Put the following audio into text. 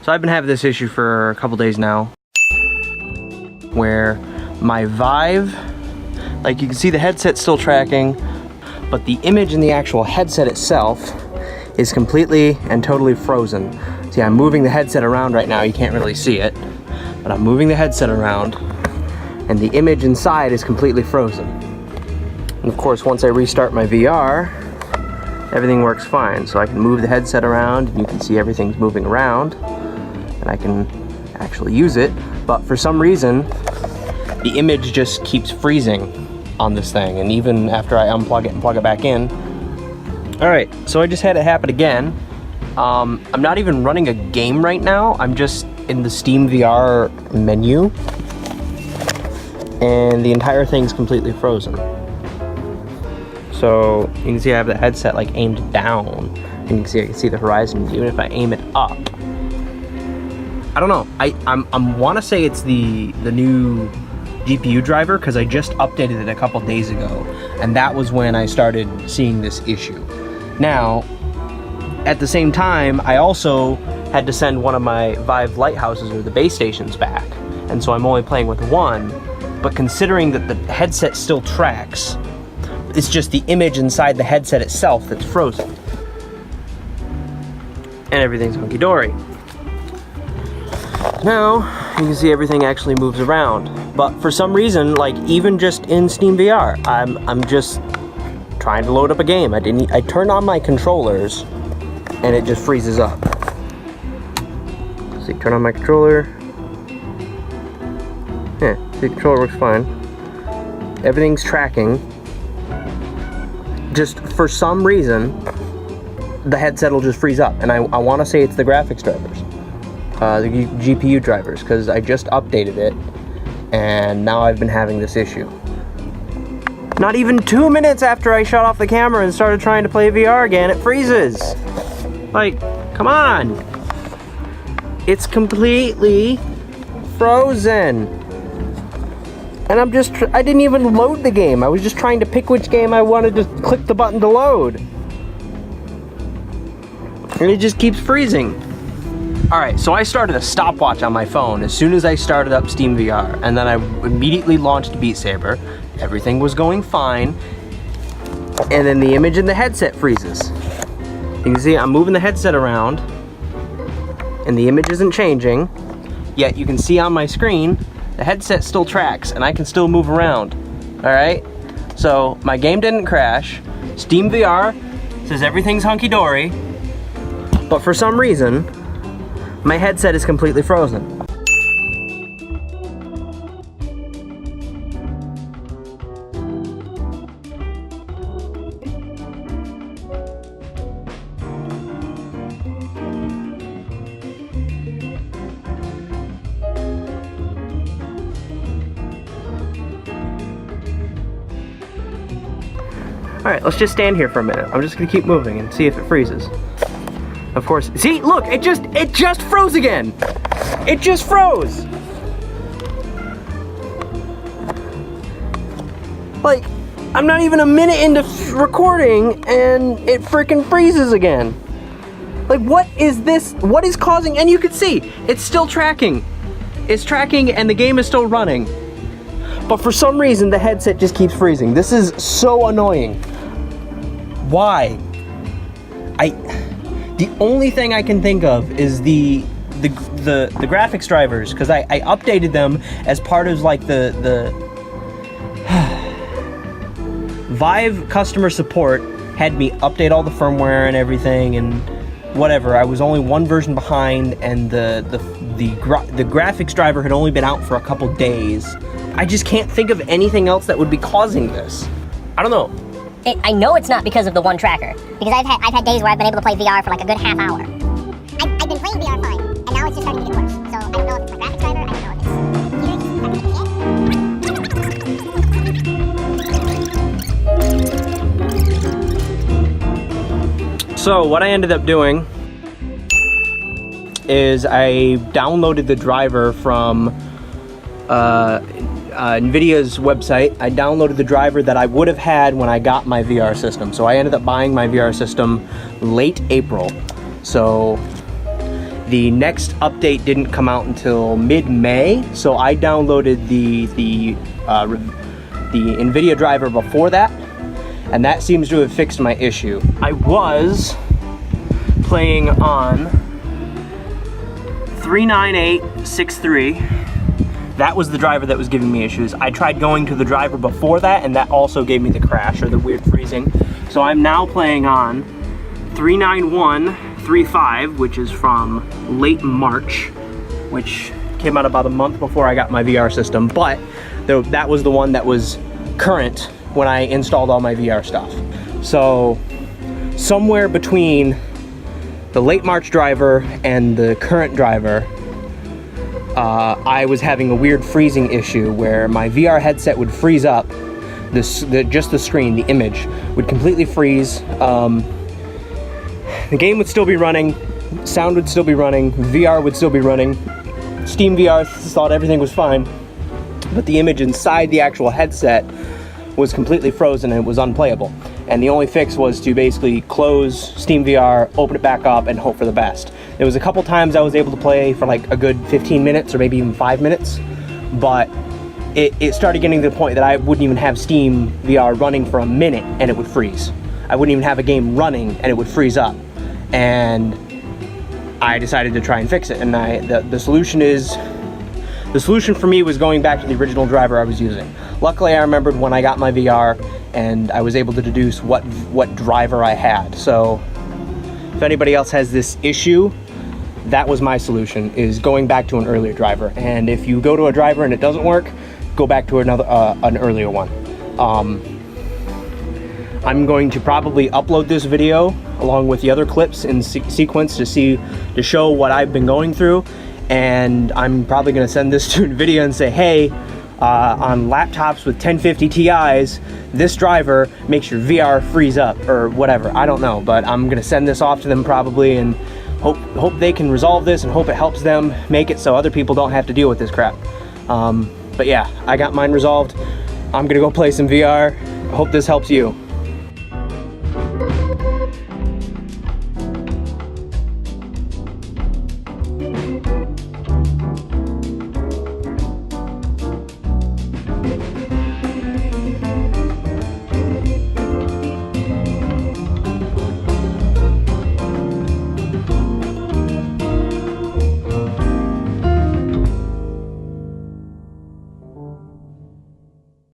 So I've been having this issue for a couple days now, where my Vive, like you can see the headset's still tracking, but the image in the actual headset itself is completely and totally frozen. See, I'm moving the headset around right now, you can't really see it, but I'm moving the headset around, and the image inside is completely frozen. And of course, once I restart my VR, everything works fine. So I can move the headset around, and you can see everything's moving around, and I can actually use it. But for some reason, the image just keeps freezing on this thing, and even after I unplug it and plug it back in. All right, so I just had it happen again. I'm not even running a game right now. I'm just in the Steam VR menu, and the entire thing's completely frozen. So you can see I have the headset like aimed down, and you can see I can see the horizon. Even if I aim it up, I don't know. I want to say it's the new GPU driver, because I just updated it a couple days ago, and that was when I started seeing this issue. Now, at the same time, I also had to send one of my Vive lighthouses or the base stations back, and so I'm only playing with one. But considering that the headset still tracks, it's just the image inside the headset itself that's frozen. And everything's hunky-dory. Now, you can see everything actually moves around. But for some reason, like even just in Steam VR, I'm just trying to load up a game. I turned on my controllers, and it just freezes up. See, turn on my controller. Yeah, the controller works fine. Everything's tracking. Just for some reason, the headset will just freeze up, and I want to say it's the graphics drivers, the GPU drivers, because I just updated it, and now I've been having this issue. Not even 2 minutes after I shut off the camera and started trying to play VR again, it freezes. Like, come on! It's completely frozen. And I didn't even load the game. I was just trying to pick which game I wanted to click the button to load. And it just keeps freezing. All right, so I started a stopwatch on my phone as soon as I started up Steam VR, and then I immediately launched Beat Saber. Everything was going fine, and then the image in the headset freezes. You can see I'm moving the headset around, and the image isn't changing, yet you can see on my screen, the headset still tracks, and I can still move around, all right? So my game didn't crash. Steam VR says everything's hunky-dory, but for some reason, my headset is completely frozen. All right, let's just stand here for a minute. I'm just gonna keep moving and see if it freezes. Of course, see, look, it just froze again. It just froze. Like, I'm not even a minute into recording and it freaking freezes again. Like, what is this? What is causing, and you can see, it's still tracking. It's tracking and the game is still running. But for some reason, the headset just keeps freezing. This is so annoying. Why? The only thing I can think of is the graphics drivers, because I updated them as part of like the Vive customer support had me update all the firmware and everything and whatever. I was only one version behind, and the graphics driver had only been out for a couple days. I just can't think of anything else that would be causing this. I don't know. I know it's not because of the one tracker, because I've had days where I've been able to play VR for like a good half hour. I've been playing VR fine, and now it's just starting to get worse. So I don't know if it's my graphics driver, I don't know if it's... So what I ended up doing is I downloaded the driver from Nvidia's website. I downloaded the driver that I would have had when I got my VR system. So I ended up buying my VR system late April. So The next update didn't come out until mid-May, so I downloaded the Nvidia driver before that, and that seems to have fixed my issue. I was playing on 39863. That was the driver that was giving me issues. I tried going to the driver before that, and that also gave me the crash or the weird freezing. So I'm now playing on 39135, which is from late March, which came out about a month before I got my VR system, but that was the one that was current when I installed all my VR stuff. So somewhere between the late March driver and the current driver, I was having a weird freezing issue where my VR headset would freeze up. Just the screen, the image, would completely freeze. The game would still be running, sound would still be running, VR would still be running. Steam VR thought everything was fine, but the image inside the actual headset was completely frozen and it was unplayable. And the only fix was to basically close Steam VR, open it back up, and hope for the best. There was a couple times I was able to play for like a good 15 minutes or maybe even 5 minutes, but it started getting to the point that I wouldn't even have Steam VR running for a minute and it would freeze. I wouldn't even have a game running and it would freeze up. And I decided to try and fix it. And the solution for me was going back to the original driver I was using. Luckily, I remembered when I got my VR and I was able to deduce what driver I had. So if anybody else has this issue, that was my solution, is going back to an earlier driver. And if you go to a driver and it doesn't work, go back to an earlier one. I'm going to probably upload this video along with the other clips in sequence to show what I've been going through, and I'm probably going to send this to Nvidia and say, hey, on laptops with 1050 Ti's, this driver makes your VR freeze up or whatever. I don't know, but I'm going to send this off to them probably and hope they can resolve this and hope it helps them make it so other people don't have to deal with this crap. But yeah, I got mine resolved. I'm going to go play some VR. Hope this helps you.